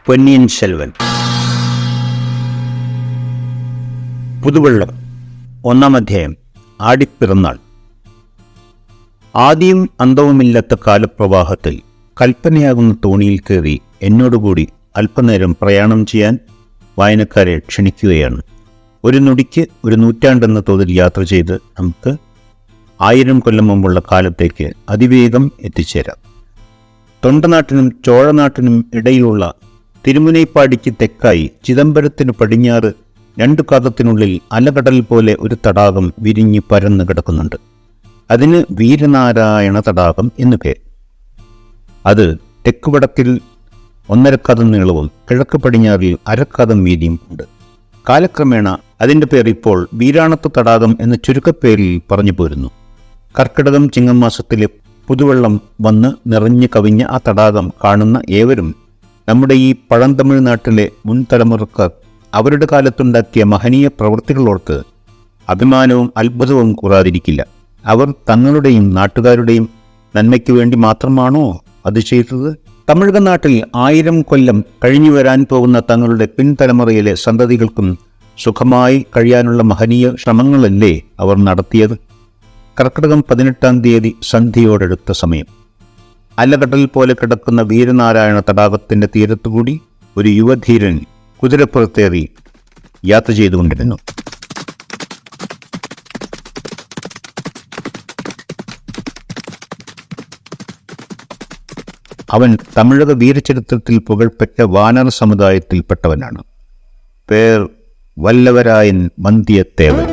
പൊന്നിയിൻ സെൽവൻ. പുതുവെള്ളം. 1-ാം അധ്യായം. ആടിപ്പിറന്നാൾ. ആദിയും അന്തവുമില്ലാത്ത കാലപ്രവാഹത്തിൽ കൽപ്പനയാകുന്ന തോണിയിൽ കയറി എന്നോടുകൂടി അല്പനേരം പ്രയാണം ചെയ്യാൻ വായനക്കാരെ ക്ഷണിക്കുകയാണ്. ഒരു നൊടിക്ക് ഒരു നൂറ്റാണ്ടെന്ന തോതിൽ യാത്ര ചെയ്ത് നമുക്ക് 1000 കൊല്ലം മുമ്പുള്ള കാലത്തേക്ക് അതിവേഗം എത്തിച്ചേരാം. തൊണ്ടനാട്ടിനും ചോഴനാട്ടിനും ഇടയിലുള്ള തിരുമുനൈപ്പാടിക്ക് തെക്കായി ചിദംബരത്തിനു പടിഞ്ഞാറ് 2 കാതത്തിനുള്ളിൽ അലകടൽ പോലെ ഒരു തടാകം വിരിഞ്ഞ് പരന്നു കിടക്കുന്നുണ്ട്. അതിന് വീരനാരായണ തടാകം എന്നു പേര്. അത് തെക്ക് വടക്കിൽ 1.5 കാതം നീളവും കിഴക്ക് പടിഞ്ഞാറിൽ 1/2 കാതം വീതിയും ഉണ്ട്. കാലക്രമേണ അതിൻ്റെ പേർ ഇപ്പോൾ വീരാണത്ത് തടാകം എന്ന ചുരുക്കപ്പേരിൽ പറഞ്ഞു പോരുന്നു. കർക്കിടകം ചിങ്ങം മാസത്തിലെ പുതുവെള്ളം വന്ന് നിറഞ്ഞു കവിഞ്ഞ ആ തടാകം കാണുന്ന ഏവരും നമ്മുടെ ഈ പഴന്തമിഴ്നാട്ടിലെ മുൻ തലമുറക്കാർ അവരുടെ കാലത്തുണ്ടാക്കിയ മഹനീയ പ്രവൃത്തികളോർക്ക് അഭിമാനവും അത്ഭുതവും കൂറാതിരിക്കില്ല. അവർ തങ്ങളുടെയും നാട്ടുകാരുടെയും നന്മയ്ക്ക് വേണ്ടി മാത്രമാണോ അത് ചെയ്തത്? തമിഴകനാട്ടിൽ 1000 കൊല്ലം കഴിഞ്ഞു വരാൻ പോകുന്ന തങ്ങളുടെ പിൻതലമുറയിലെ സന്തതികൾക്കും സുഖമായി കഴിയാനുള്ള മഹനീയ ശ്രമങ്ങളല്ലേ അവർ നടത്തിയത്? കർക്കിടകം 18-ാം തീയതി സന്ധ്യയോടെടുത്ത സമയം. അലകടൽ പോലെ കിടക്കുന്ന വീരനാരായണ തടാകത്തിൻ്റെ തീരത്തുകൂടി ഒരു യുവധീരൻ കുതിരപ്പുറത്തേറി യാത്ര ചെയ്തുകൊണ്ടിരുന്നു. അവൻ തമിഴക വീരചരിത്രത്തിൽ പുകഴ്പെറ്റ വാനര സമുദായത്തിൽപ്പെട്ടവനാണ്. പേർ വല്ലവരായൻ വന്ധ്യത്തേവൻ.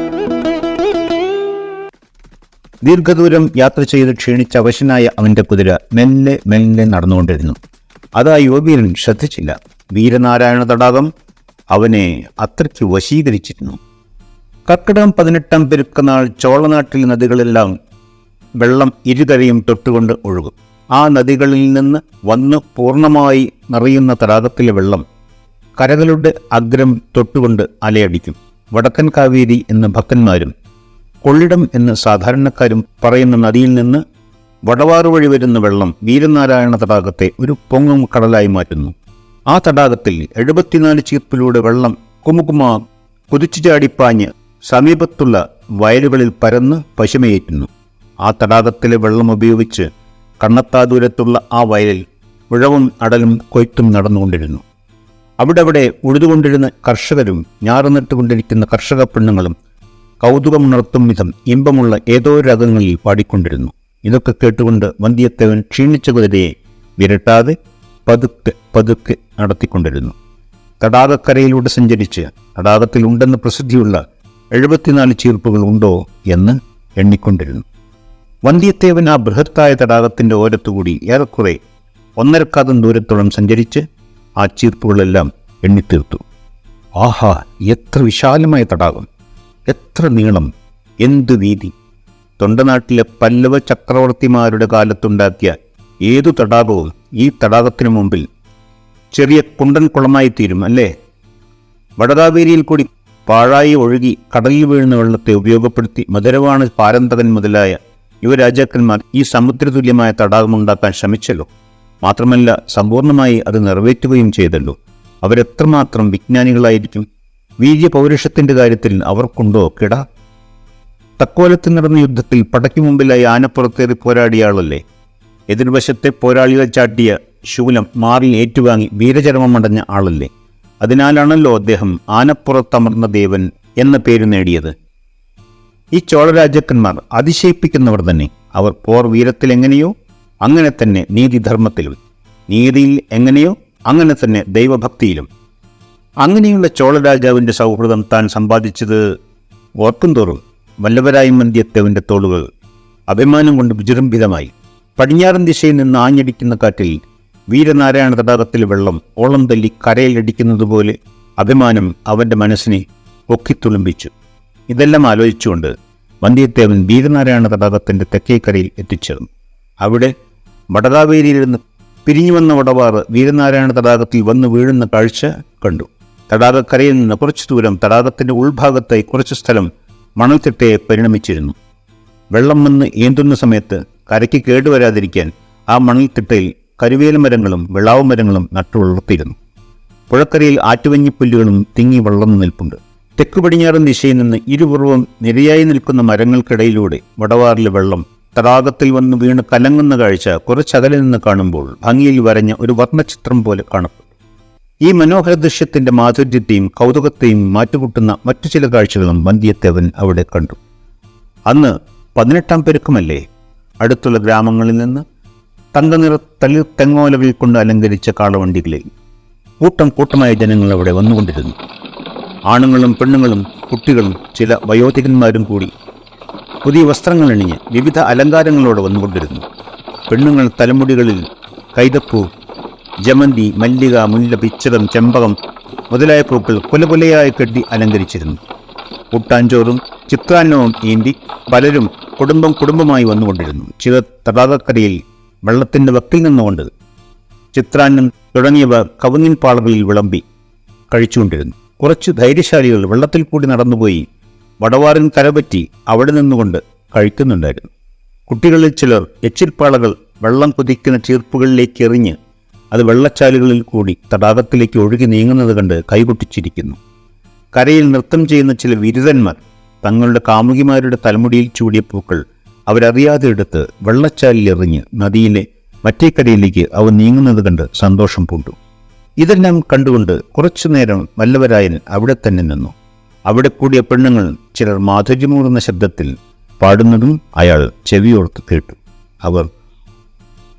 ദീർഘദൂരം യാത്ര ചെയ്ത് ക്ഷീണിച്ച അവശനായ അവൻ്റെ കുതിര മെല്ലെ മെല്ലെ നടന്നുകൊണ്ടിരുന്നു. അതാ യുവവീരൻ ശ്രദ്ധിച്ചില്ല. വീരനാരായണ തടാകം അവനെ അത്രയ്ക്ക് വശീകരിച്ചിരുന്നു. കർക്കിടകം 18-ാം പെരുക്കനാൾ ചോളനാട്ടിൽ നദികളെല്ലാം വെള്ളം ഇരുകരയും തൊട്ടുകൊണ്ട് ഒഴുകും. ആ നദികളിൽ നിന്ന് വന്ന് പൂർണ്ണമായി നിറയുന്ന തടാകത്തിലെ വെള്ളം കരകളുടെ അഗ്രം തൊട്ടുകൊണ്ട് അലയടിക്കും. വടക്കൻ കാവേരി എന്ന് ഭക്തന്മാരും കൊള്ളിടം എന്ന് സാധാരണക്കാരും പറയുന്ന നദിയിൽ നിന്ന് വടവാറ് വഴി വരുന്ന വെള്ളം വീരനാരായണ തടാകത്തെ ഒരു പൊങ്ങും കടലായി മാറ്റുന്നു. ആ തടാകത്തിൽ 74 ചീർപ്പിലൂടെ വെള്ളം കുമുകുമാ കുതിച്ചു ചാടിപ്പാഞ്ഞ് സമീപത്തുള്ള വയലുകളിൽ പരന്ന് പശുമയേറ്റുന്നു. ആ തടാകത്തിലെ വെള്ളം ഉപയോഗിച്ച് കണ്ണത്താ ദൂരത്തുള്ള ആ വയലിൽ ഉഴവും അടലും കൊയ്ത്തും നടന്നുകൊണ്ടിരുന്നു. അവിടെ ഉഴുതുകൊണ്ടിരുന്ന കർഷകരും ഞാറുനട്ടുകൊണ്ടിരിക്കുന്ന കർഷക പെണ്ണുങ്ങളും കൗതുകമുണർത്തും വിധം ഇമ്പമുള്ള ഏതോ രാഗങ്ങളിൽ പാടിക്കൊണ്ടിരുന്നു. ഇതൊക്കെ കേട്ടുകൊണ്ട് വന്ധ്യത്തേവൻ ക്ഷീണിച്ച കുതിരയെ വിരട്ടാതെ പതുക്കെ പതുക്കെ നടത്തിക്കൊണ്ടിരുന്നു. തടാകക്കരയിലൂടെ സഞ്ചരിച്ച് തടാകത്തിൽ ഉണ്ടെന്ന് പ്രസിദ്ധിയുള്ള 74 ചീർപ്പുകൾ ഉണ്ടോ എന്ന് എണ്ണിക്കൊണ്ടിരുന്നു. വന്ധ്യത്തേവൻ ആ ബൃഹത്തായ തടാകത്തിൻ്റെ ഓരത്തുകൂടി ഏറെക്കുറെ 1.5 കാതം ദൂരത്തോളം സഞ്ചരിച്ച് ആ ചീർപ്പുകളെല്ലാം എണ്ണിത്തീർത്തു. ആഹാ, എത്ര വിശാലമായ തടാകം! എത്ര നീളം! എന്തു വീതി! തൊണ്ടനാട്ടിലെ പല്ലവ ചക്രവർത്തിമാരുടെ കാലത്തുണ്ടാക്കിയ ഏതു തടാകവും ഈ തടാകത്തിനു മുമ്പിൽ ചെറിയ കുണ്ടൻ കുളമായി തീരും അല്ലേ? വടകാവേരിയിൽ കൂടി പാഴായി ഒഴുകി കടലിൽ വീഴുന്ന വെള്ളത്തെ ഉപയോഗപ്പെടുത്തി മധുരവാണ് പാരന്തകൻ മുതലായ യുവരാജാക്കന്മാർ ഈ സമുദ്രതുല്യമായ തടാകമുണ്ടാക്കാൻ ശ്രമിച്ചല്ലോ. മാത്രമല്ല, സമ്പൂർണമായി അത് നിറവേറ്റുകയും ചെയ്തല്ലോ. അവരെത്രമാത്രം വിജ്ഞാനികളായിരിക്കും! വീര്യ പൗരുഷത്തിൻ്റെ കാര്യത്തിൽ അവർക്കുണ്ടോ കിട? തക്കോലത്ത് നടന്ന യുദ്ധത്തിൽ പടയ്ക്കു മുമ്പിലായി ആനപ്പുറത്തേറി പോരാടിയ ആളല്ലേ? എതിർവശത്തെ പോരാളികൾ ചാട്ടിയ ശൂലം മാറിൽ ഏറ്റുവാങ്ങി വീരചരമമടഞ്ഞ ആളല്ലേ? അതിനാലാണല്ലോ അദ്ദേഹം ആനപ്പുറത്തമർന്ന ദേവൻ എന്ന പേര് നേടിയത്. ഈ ചോളരാജാക്കന്മാർ അതിശയിപ്പിക്കുന്നവർ തന്നെ. അവർ പോർ വീരത്തിൽ എങ്ങനെയോ അങ്ങനെ തന്നെ നീതിധർമ്മത്തിലും, നീതിയിൽ എങ്ങനെയോ അങ്ങനെ തന്നെ ദൈവഭക്തിയിലും. അങ്ങനെയുള്ള ചോളരാജാവിൻ്റെ സൗഹൃദം താൻ സമ്പാദിച്ചത് ഓർക്കുംതോറും വല്ലവരായും വന്ധ്യത്തേവൻ്റെ തോളുകൾ അഭിമാനം കൊണ്ട് വിജൃംഭിതമായി. പടിഞ്ഞാറൻ ദിശയിൽ നിന്ന് ആഞ്ഞടിക്കുന്ന കാറ്റിൽ വീരനാരായണ തടാകത്തിലെ വെള്ളം ഓളം തല്ലി കരയിലടിക്കുന്നതുപോലെ അഭിമാനം അവൻ്റെ മനസ്സിനെ പൊക്കിത്തുളുമ്പിച്ചു. ഇതെല്ലാം ആലോചിച്ചുകൊണ്ട് വന്ധ്യത്തേവൻ വീരനാരായണ തടാകത്തിൻ്റെ തെക്കേക്കരയിൽ എത്തിച്ചേർന്നു. അവിടെ വടകാവേരിയിൽ നിന്ന് പിരിഞ്ഞു വന്ന വടവാറ് വീരനാരായണ തടാകത്തിൽ വന്നു വീഴുന്ന കാഴ്ച കണ്ടു. തടാകക്കരയിൽ നിന്ന് കുറച്ചു ദൂരം തടാകത്തിൻ്റെ ഉൾഭാഗത്തായി കുറച്ചു സ്ഥലം മണൽത്തിട്ടയെ പരിണമിച്ചിരുന്നു. വെള്ളം വന്ന് ഏന്തുന്ന സമയത്ത് കരയ്ക്ക് കേടുവരാതിരിക്കാൻ ആ മണൽത്തിട്ടയിൽ കരുവേല മരങ്ങളും വെള്ളാവ് മരങ്ങളും നട്ടുവളർത്തിയിരുന്നു. പുഴക്കരയിൽ ആറ്റുവഞ്ഞിപ്പുല്ലുകളും തിങ്ങി വളർന്നു നിൽപ്പുണ്ട്. തെക്കു പടിഞ്ഞാറൻ ദിശയിൽ നിന്ന് ഇരുപുറവും നിരയായി നിൽക്കുന്ന മരങ്ങൾക്കിടയിലൂടെ വടവാറിലെ വെള്ളം തടാകത്തിൽ വന്ന് വീണ് കലങ്ങുന്ന കാഴ്ച കുറച്ചകലെ നിന്ന് കാണുമ്പോൾ ഭംഗിയിൽ വരഞ്ഞ ഒരു വർണ്ണചിത്രം പോലെ കാണപ്പെട്ടു. ഈ മനോഹര ദൃശ്യത്തിന്റെ മാധുര്യത്തെയും കൗതുകത്തെയും മാറ്റുകൂട്ടുന്ന മറ്റു ചില കാഴ്ചകളും വന്ധ്യത്തേവൻ അവിടെ കണ്ടു. അന്ന് 18-ാം പെരുക്കമല്ലേ. അടുത്തുള്ള ഗ്രാമങ്ങളിൽ നിന്ന് തങ്കനിറ തളിർ തെങ്ങോലകൾ കൊണ്ട് അലങ്കരിച്ച കാളവണ്ടികളിൽ കൂട്ടം കൂട്ടമായ ജനങ്ങൾ അവിടെ വന്നുകൊണ്ടിരുന്നു. ആണുങ്ങളും പെണ്ണുങ്ങളും കുട്ടികളും ചില വയോധികന്മാരും കൂടി പുതിയ വസ്ത്രങ്ങൾ അണിഞ്ഞ് വിവിധ അലങ്കാരങ്ങളോടെ വന്നുകൊണ്ടിരുന്നു. പെണ്ണുങ്ങൾ തലമുടികളിൽ കൈതപ്പൂ, ജമന്തി, മല്ലിക, മുല്ല, പിച്ചകം, ചെമ്പകം മുതലായ പൂക്കൾ കുലകുലയായി കെട്ടി അലങ്കരിച്ചിരുന്നു. കൂട്ടാഞ്ചോറും ചിത്രാന്നവും ഏന്തി പലരും കുടുംബമായി വന്നുകൊണ്ടിരുന്നു. ചില തടാകക്കരയിൽ വെള്ളത്തിൻ്റെ വക്കിൽ നിന്നുകൊണ്ട് ചിത്രാന്നം തുടങ്ങിയവ കവുങ്ങിൻ പാളകളിൽ വിളമ്പി കഴിച്ചുകൊണ്ടിരുന്നു. കുറച്ച് ധൈര്യശാലികൾ വെള്ളത്തിൽ കൂടി നടന്നുപോയി വടവാറിൻ കരപറ്റി അവിടെ നിന്നുകൊണ്ട് കഴിക്കുന്നുണ്ടായിരുന്നു. കുട്ടികളിൽ ചിലർ എച്ചിൽപ്പാളകൾ വെള്ളം കുതിക്കുന്ന ചീർപ്പുകളിലേക്ക് എറിഞ്ഞ് അത് വെള്ളച്ചാലുകളിൽ കൂടി തടാകത്തിലേക്ക് ഒഴുകി നീങ്ങുന്നത് കണ്ട് കൈകൊട്ടിച്ചിരിക്കുന്നു. കരയിൽ നൃത്തം ചെയ്യുന്ന ചില വിരുദ്ധന്മാർ തങ്ങളുടെ കാമുകിമാരുടെ തലമുടിയിൽ ചൂടിയ പൂക്കൾ അവരറിയാതെ എടുത്ത് വെള്ളച്ചാലിൽ എറിഞ്ഞ് നദിയിലെ മറ്റേ കരയിലേക്ക് അവ നീങ്ങുന്നത് കണ്ട് സന്തോഷം പൂണ്ടു. ഇതെല്ലാം കണ്ടുകൊണ്ട് കുറച്ചുനേരം വല്ലവരായൻ അവിടെ തന്നെ നിന്നു. അവിടെ കൂടിയ പെണ്ണുങ്ങൾ ചിലർ മാധുര്യമൂറുന്ന ശബ്ദത്തിൽ പാടുന്നതും അയാൾ ചെവിയോർത്ത് കേട്ടു. അവർ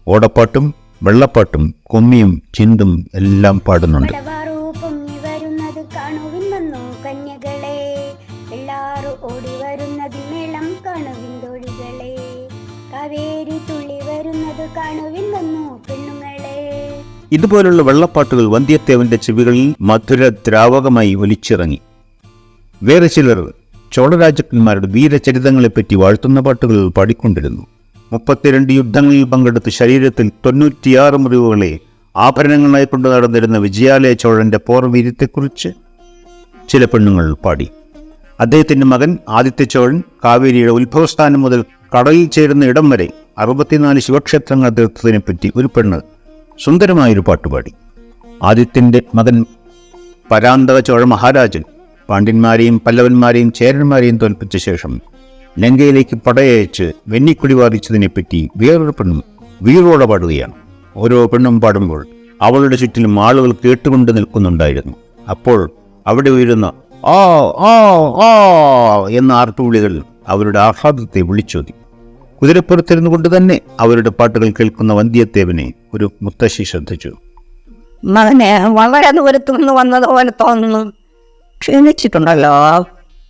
ഓടപ്പാട്ടും വെള്ളപ്പാട്ടും കൊമ്മിയും ചിന്തും എല്ലാം പാടുന്നുണ്ട്. ഇതുപോലുള്ള വെള്ളപ്പാട്ടുകൾ വന്ധ്യത്തേവന്റെ ചെവികളിൽ മധുര ദ്രാവകമായി ഒലിച്ചിറങ്ങി. വേറെ ചിലർ ചോളരാജാക്കന്മാരുടെ വീരചരിതങ്ങളെപ്പറ്റി വാഴ്ത്തുന്ന പാട്ടുകൾ പാടിക്കൊണ്ടിരുന്നു. 32 യുദ്ധങ്ങളിൽ പങ്കെടുത്ത് ശരീരത്തിൽ 96 മുറിവുകളെ ആഭരണങ്ങളായി കൊണ്ടു നടന്നിരുന്ന വിജയാലയ ചോഴന്റെ പോർവീര്യത്തെക്കുറിച്ച് ചില പെണ്ണുങ്ങൾ പാടി. അദ്ദേഹത്തിന്റെ മകൻ ആദിത്യ ചോഴൻ കാവേരിയുടെ ഉത്ഭവസ്ഥാനം മുതൽ കടലിൽ ചേരുന്ന ഇടം വരെ 64 ശിവക്ഷേത്രങ്ങൾ തീർത്തതിനെപ്പറ്റി ഒരു പെണ്ണ് സുന്ദരമായൊരു പാട്ടുപാടി. ആദിത്യന്റെ മകൻ പരാന്തക ചോഴ മഹാരാജൻ പാണ്ഡ്യന്മാരെയും പല്ലവന്മാരെയും ചേരന്മാരെയും തോൽപ്പിച്ച ശേഷം ലങ്കയിലേക്ക് പടയച്ച് വെന്നിക്കുടി വാദിച്ചതിനെപ്പറ്റി വേറൊരു പെണ്ണും വീറോടെ പാടുകയാണ്. ഓരോ പെണ്ണും പാടുമ്പോൾ അവളുടെ ചുറ്റിലും ആളുകൾ കേട്ടുകൊണ്ട് നിൽക്കുന്നുണ്ടായിരുന്നു. അപ്പോൾ അവിടെ ഉയരുന്ന ആ ആ ആ എന്ന ആർപ്പുവിളികൾ അവരുടെ ആഹ്ലാദത്തെ വിളിച്ചോതി. കുതിരപ്പുറത്തിരുന്നു കൊണ്ട് തന്നെ അവരുടെ പാട്ടുകൾ കേൾക്കുന്ന വന്ധ്യത്തേവനെ ഒരു മുത്തശ്ശി ശ്രദ്ധിച്ചു. മകനെ വളരെ ദൂരത്തു നിന്ന് വന്നതുപോലെ തോന്നുന്നു. ക്ഷീണിച്ചിട്ടുണ്ടല്ലോ.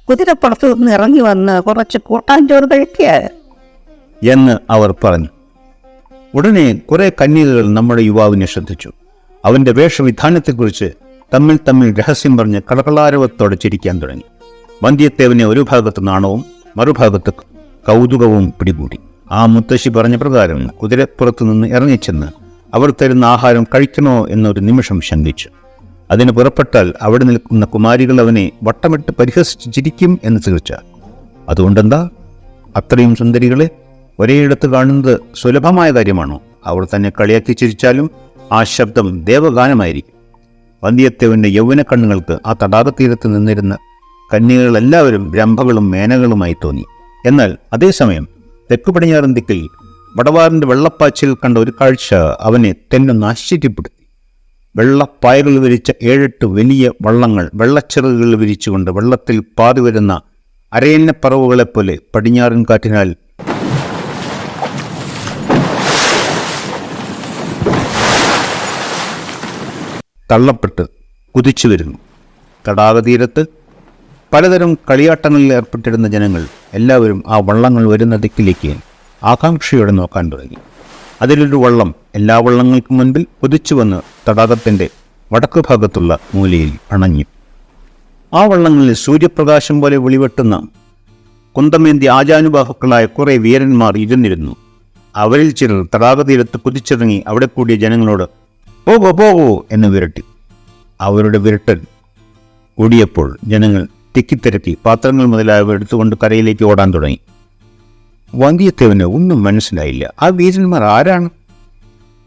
കുതിരപ്പുറത്ത് നിന്ന് ഇറങ്ങി വന്ന് കുറച്ച് കൂട്ടാഞ്ചോറ് കഴിക്കുക എന്ന് അവർ പറഞ്ഞു. ഉടനെ കുറെ കന്യകകൾ നമ്മുടെ യുവാവിനെ ശ്രദ്ധിച്ചു. അവന്റെ വേഷവിധാനത്തെക്കുറിച്ച് തമ്മിൽ രഹസ്യം പറഞ്ഞ് കളകളാരവത്തോടെ ചിരിക്കാൻ തുടങ്ങി. വന്ധ്യത്തേവനെ ഒരു ഭാഗത്ത് നാണവും മറുഭാഗത്ത് കൗതുകവും പിടികൂടി. ആ മുത്തശ്ശി പറഞ്ഞ പ്രകാരം കുതിരപ്പുറത്തു നിന്ന് ഇറങ്ങിച്ചെന്ന് അവർ തരുന്ന ആഹാരം കഴിക്കണോ എന്നൊരു നിമിഷം ശങ്കിച്ചു. അതിന് പുറപ്പെട്ടാൽ അവിടെ നിൽക്കുന്ന കുമാരികൾ അവനെ വട്ടമിട്ട് പരിഹസിച്ച് ചിരിക്കും എന്ന് തീർച്ച. അതുകൊണ്ടെന്താ, അത്രയും സുന്ദരികളെ ഒരേയിടത്ത് കാണുന്നത് സുലഭമായ കാര്യമാണോ? അവർ തന്നെ കളിയാക്കി ചിരിച്ചാലും ആ ശബ്ദം ദേവഗാനമായിരിക്കും. വന്ധ്യത്തേവന്റെ യൗവന കണ്ണുകൾക്ക് ആ തടാകത്തീരത്ത് നിന്നിരുന്ന കന്യകളെല്ലാവരും രംഭകളും മേനകളുമായി തോന്നി. എന്നാൽ അതേസമയം തെക്കു പടിഞ്ഞാറൻ ദിക്കിൽ വടവാറിന്റെ വെള്ളപ്പാച്ചിൽ കണ്ട ഒരു കാഴ്ച അവനെ തെന്നൊന്ന് ആശ്ചര്യപ്പെടുത്തി. വെള്ളപ്പായകൾ വിരിച്ച 7-8 വലിയ വള്ളങ്ങൾ വെള്ളച്ചിറകുകൾ വിരിച്ചുകൊണ്ട് വെള്ളത്തിൽ പാതി വരുന്ന അരയന്നപ്പറവുകളെപ്പോലെ പടിഞ്ഞാറൻ കാറ്റിനാൽ തള്ളപ്പെട്ട് കുതിച്ചു വരുന്നു. തടാകതീരത്ത് പലതരം കളിയാട്ടങ്ങളിൽ ഏർപ്പെട്ടിരുന്ന ജനങ്ങൾ എല്ലാവരും ആ വള്ളങ്ങൾ വരുന്ന ദിക്കിലേക്ക് ആകാംക്ഷയോടെ നോക്കാൻ തുടങ്ങി. അതിലൊരു വള്ളം എല്ലാ വള്ളങ്ങൾക്കും മുൻപിൽ കുതിച്ചു വന്ന് തടാകത്തിൻ്റെ വടക്കു ഭാഗത്തുള്ള മൂലയിൽ അണഞ്ഞു. ആ വള്ളങ്ങളിൽ സൂര്യപ്രകാശം പോലെ വെളിവെട്ടുന്ന കുന്തമേന്തി ആജാനുബാഹുക്കളായ കുറേ വീരന്മാർ ഇരുന്നിരുന്നു. അവരിൽ ചിലർ തടാകതീരത്ത് കുതിച്ചിറങ്ങി അവിടെ കൂടിയ ജനങ്ങളോട് പോകോ പോകോ എന്ന് വിരട്ടി. അവരുടെ വിരട്ടൽ കൂടിയപ്പോൾ ജനങ്ങൾ തിക്കിത്തിരക്കി പാത്രങ്ങൾ മുതലായവ എടുത്തുകൊണ്ട് കരയിലേക്ക് ഓടാൻ തുടങ്ങി. വന്ധ്യത്തേവന് ഒന്നും മനസ്സിലായില്ല. ആ വീരന്മാർ ആരാണ്?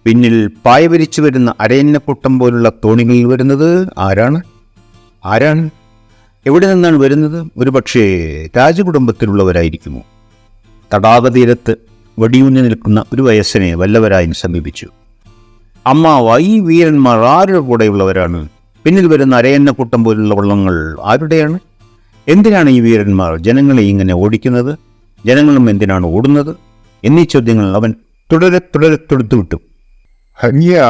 പിന്നിൽ പായവരിച്ചു വരുന്ന അരയന്നക്കൂട്ടം പോലുള്ള തോണികളിൽ വരുന്നത് ആരാണ്? എവിടെ നിന്നാണ് വരുന്നത്? ഒരുപക്ഷേ രാജകുടുംബത്തിലുള്ളവരായിരിക്കുമോ? തടാകതീരത്ത് വടിയൂന്നി നിൽക്കുന്ന ഒരു വയസ്സനെ വല്ലവരായും സമീപിച്ചു. അമ്മാവ, ഈ വീരന്മാർ ആരുടെ കൂടെയുള്ളവരാണ്? പിന്നിൽ വരുന്ന അരയന്നക്കൂട്ടം പോലുള്ള വള്ളങ്ങൾ ആരുടെയാണ്? എന്തിനാണ് ഈ വീരന്മാർ ജനങ്ങളെ ഇങ്ങനെ ഓടിക്കുന്നത്? ജനങ്ങളും എന്തിനാണ് ഓടുന്നത്? എന്നീ ചോദ്യങ്ങൾ അവൻ തുടരെ തൊടുത്തുവിട്ടു. ഹനിയ,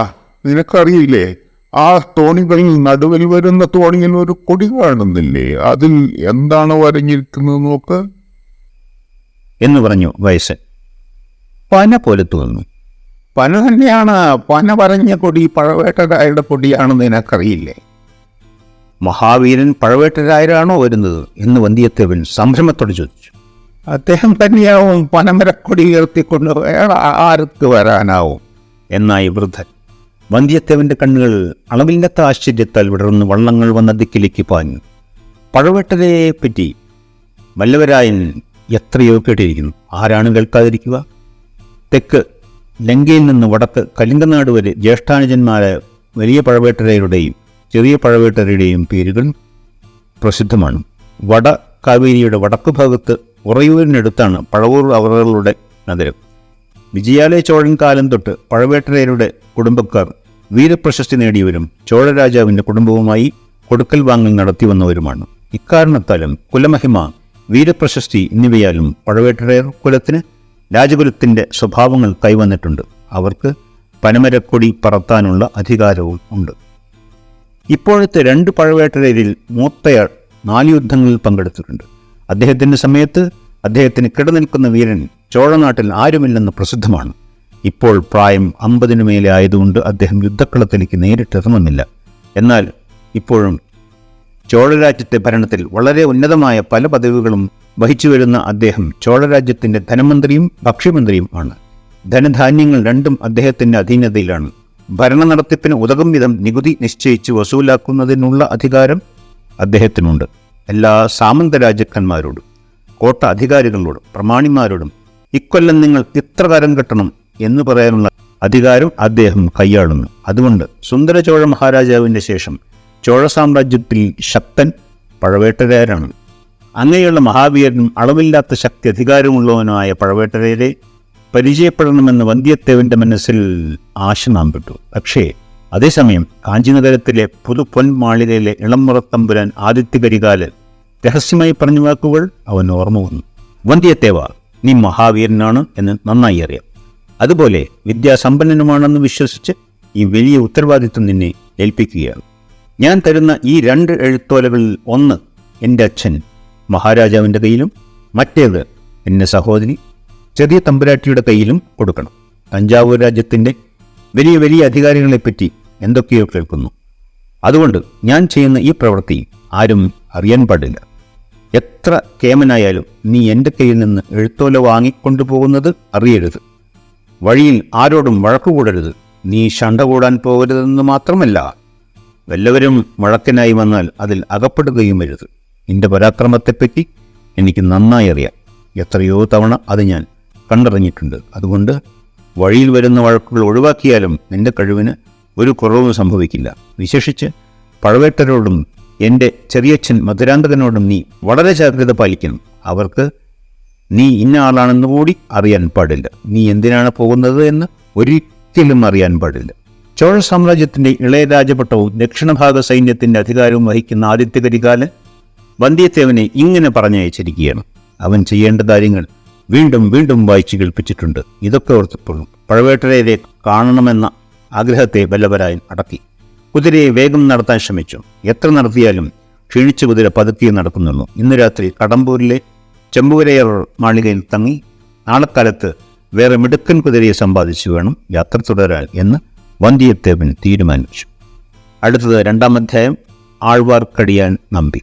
നിനക്കറിയില്ലേ, ആ തോണികളിൽ നടുവിൽ വരുന്ന തോണിയിൽ ഒരു കൊടി കാണുന്നില്ലേ? അതിൽ എന്താണ് വരഞ്ഞിരിക്കുന്നത് നോക്ക് എന്ന് പറഞ്ഞു വയസ്സൻ. പന പോലെ തോന്നുന്നു. പന തന്നെയാണ്. പന വരഞ്ഞ കൊടി പഴവേട്ടരായുടെ കൊടിയാണെന്ന് നിനക്കറിയില്ലേ? മഹാവീരൻ പഴവേട്ടരായരാണോ വരുന്നത് എന്ന് വന്ധ്യത്തേവൻ സംഭ്രമത്തോടെ ചോദിച്ചു. അദ്ദേഹം തന്നെയാവും പനമരക്കൊടി ഉയർത്തിക്കൊണ്ട് വേറെ ആർക്ക് വരാനാവും എന്നായി വൃദ്ധൻ. വന്ധ്യത്തേവന്റെ കണ്ണുകൾ അളവില്ലാത്ത ആശ്ചര്യത്താൽ വിടർന്ന് വള്ളങ്ങൾ വന്ന ദിക്കിലേക്ക് പാഞ്ഞു. പഴവേട്ടരയെ പറ്റി വല്ലവരായൻ എത്രയോ കേട്ടിരിക്കുന്നു. ആരാണ് കേൾക്കാതിരിക്കുക? തെക്ക് ലങ്കയിൽ നിന്ന് വടക്ക് കലിംഗനാട് വരെ ജ്യേഷ്ഠാനുജന്മാരായ വലിയ പഴവേട്ടരയുടെയും ചെറിയ പഴവേട്ടരയുടെയും പേരുകൾ പ്രസിദ്ധമാണ്. വട കാവേരിയുടെ വടക്കു ഭാഗത്ത് ഉറയൂരിനടുത്താണ് പഴവൂർ അവറുകളുടെ നഗരം. വിജയാലയ ചോഴൻ കാലം തൊട്ട് പഴവേട്ടരയുടെ കുടുംബക്കാർ വീരപ്രശസ്തി നേടിയവരും ചോഴരാജാവിൻ്റെ കുടുംബവുമായി കൊടുക്കൽ വാങ്ങൽ നടത്തി വന്നവരുമാണ്. ഇക്കാരണത്താലും കുലമഹിമ, വീരപ്രശസ്തി എന്നിവയാലും പഴവേട്ടരയർ കുലത്തിന് രാജകുലത്തിൻ്റെ സ്വഭാവങ്ങൾ കൈവന്നിട്ടുണ്ട്. അവർക്ക് പനമരക്കൊടി പറത്താനുള്ള അധികാരവും ഉണ്ട്. ഇപ്പോഴത്തെ 2 പഴവേട്ടരരിൽ മൂത്തയാൾ 4 യുദ്ധങ്ങളിൽ പങ്കെടുത്തിട്ടുണ്ട്. അദ്ദേഹത്തിൻ്റെ സമയത്ത് അദ്ദേഹത്തിന് കിടനിൽക്കുന്ന വീരൻ ചോഴനാട്ടിൽ ആരുമില്ലെന്ന് പ്രസിദ്ധമാണ്. ഇപ്പോൾ പ്രായം 50 മേലെ ആയതുകൊണ്ട് അദ്ദേഹം യുദ്ധക്കളത്തിലേക്ക് നേരിട്ടിറങ്ങുന്നില്ല. എന്നാൽ ഇപ്പോഴും ചോഴരാജ്യത്തെ ഭരണത്തിൽ വളരെ ഉന്നതമായ പല പദവികളും വഹിച്ചു വരുന്ന അദ്ദേഹം ചോഴരാജ്യത്തിൻ്റെ ധനമന്ത്രിയും ഭക്ഷ്യമന്ത്രിയും ആണ്. ധനധാന്യങ്ങൾ രണ്ടും അദ്ദേഹത്തിൻ്റെ അധീനതയിലാണ്. ഭരണ നടത്തിപ്പിന് ഉതകും വിധം നികുതി നിശ്ചയിച്ച് വസൂലാക്കുന്നതിനുള്ള അധികാരം അദ്ദേഹത്തിനുണ്ട്. എല്ലാ സാമന്ത രാജാക്കന്മാരോടും കോട്ട അധികാരികളോടും പ്രമാണിമാരോടും ഇക്കൊല്ലം നിങ്ങൾ ഇത്ര കരം കെട്ടണം എന്ന് പറയാനുള്ള അധികാരം അദ്ദേഹം കൈയാളുന്നു. അതുകൊണ്ട് സുന്ദര ചോഴ മഹാരാജാവിൻ്റെ ശേഷം ചോഴ സാമ്രാജ്യത്തിൽ ശക്തൻ പഴവേട്ടരായരാണ്. അങ്ങനെയുള്ള മഹാവീരനും അളവില്ലാത്ത ശക്തി അധികാരമുള്ളവനുമായ പഴവേട്ടരരെ പരിചയപ്പെടണമെന്ന് വന്ധ്യത്തേവൻ്റെ മനസ്സിൽ ആശ നാമ്പിട്ടു. പക്ഷേ അതേസമയം കാഞ്ചിനഗരത്തിലെ പുതുപൊൻമാളികയിലെ ഇളംമുറത്തമ്പുരാൻ ആദിത്യകരികാലൻ രഹസ്യമായി പറഞ്ഞ വാക്കുകൾ അവൻ ഓർമ്മ വന്നു. വന്ധ്യത്തേവ, നീ മഹാവീരനാണ് എന്ന് നന്നായി അറിയാം. അതുപോലെ വിദ്യാസമ്പന്നനുമാണെന്ന് വിശ്വസിച്ച് ഈ വലിയ ഉത്തരവാദിത്വം നിന്നെ ഏൽപ്പിക്കുകയാണ്. ഞാൻ തരുന്ന ഈ 2 എഴുത്തോലകളിൽ ഒന്ന് എൻ്റെ അച്ഛൻ മഹാരാജാവിൻ്റെ കയ്യിലും മറ്റേത് എൻ്റെ സഹോദരി ചെറിയ തമ്പുരാട്ടിയുടെ കയ്യിലും കൊടുക്കണം. തഞ്ചാവൂർ രാജ്യത്തിൻ്റെ വലിയ വലിയ അധികാരികളെപ്പറ്റി എന്തൊക്കെയോ കേൾക്കുന്നു. അതുകൊണ്ട് ഞാൻ ചെയ്യുന്ന ഈ പ്രവൃത്തി ആരും അറിയാൻ പാടില്ല. എത്ര കേമനായാലും നീ എൻ്റെ കയ്യിൽ നിന്ന് എഴുത്തോല വാങ്ങിക്കൊണ്ടുപോകുന്നത് അറിയരുത്. വഴിയിൽ ആരോടും വഴക്കുകൂടരുത്. നീ ശണ്ട കൂടാൻ പോകരുതെന്ന് മാത്രമല്ല, വല്ലവരും വഴക്കിനായി വന്നാൽ അതിൽ അകപ്പെടുകയും വരുത്. നിന്റെ പരാക്രമത്തെപ്പറ്റി എനിക്ക് നന്നായി അറിയാം. എത്രയോ തവണ അത് ഞാൻ കണ്ടറിഞ്ഞിട്ടുണ്ട്. അതുകൊണ്ട് വഴിയിൽ വരുന്ന വഴക്കുകൾ ഒഴിവാക്കിയാലും നിന്റെ കഴിവിന് ഒരു കുറവും സംഭവിക്കില്ല. വിശേഷിച്ച് പഴവേട്ടരോടും എൻ്റെ ചെറിയച്ഛൻ മധുരാന്തകനോടും നീ വളരെ ജാഗ്രത പാലിക്കണം. അവർക്ക് നീ ഇന്ന ആളാണെന്ന് കൂടി അറിയാൻ പാടില്ല. നീ എന്തിനാണ് പോകുന്നത് എന്ന് ഒരിക്കലും അറിയാൻ പാടില്ല. ചോഴ സാമ്രാജ്യത്തിൻ്റെ ഇളയ രാജപട്ടവും ദക്ഷിണഭാഗ സൈന്യത്തിൻ്റെ അധികാരവും വഹിക്കുന്ന ആദിത്യകരികാലൻ വന്ധ്യത്തേവനെ ഇങ്ങനെ പറഞ്ഞയച്ചിരിക്കുകയാണ്. അവൻ ചെയ്യേണ്ട കാര്യങ്ങൾ വീണ്ടും വീണ്ടും വായിച്ചു കേൾപ്പിച്ചിട്ടുണ്ട്. ഇതൊക്കെ ഓർത്തപ്പോഴും പഴവേട്ടരയെ കാണണമെന്ന ആഗ്രഹത്തെ വല്ലവരായൻ അടക്കി. കുതിരയെ വേഗം നടത്താൻ ശ്രമിച്ചു. എത്ര നടത്തിയാലും ക്ഷീണിച്ച കുതിര പതുക്കെ നടക്കുന്നുള്ളൂ. ഇന്ന് രാത്രി കടമ്പൂരിലെ ചെമ്പുവരയർ മാളികയിൽ തങ്ങി നാളെക്കാലത്ത് വേറെ മിടുക്കൻ കുതിരയെ സമ്പാദിച്ചു വേണം യാത്ര തുടരാൻ എന്ന് വന്ധ്യത്തേവൻ തീരുമാനിച്ചു. അടുത്തത് 2-ാം അധ്യായം. ആഴ്വാർക്കടിയാൻ നമ്പി.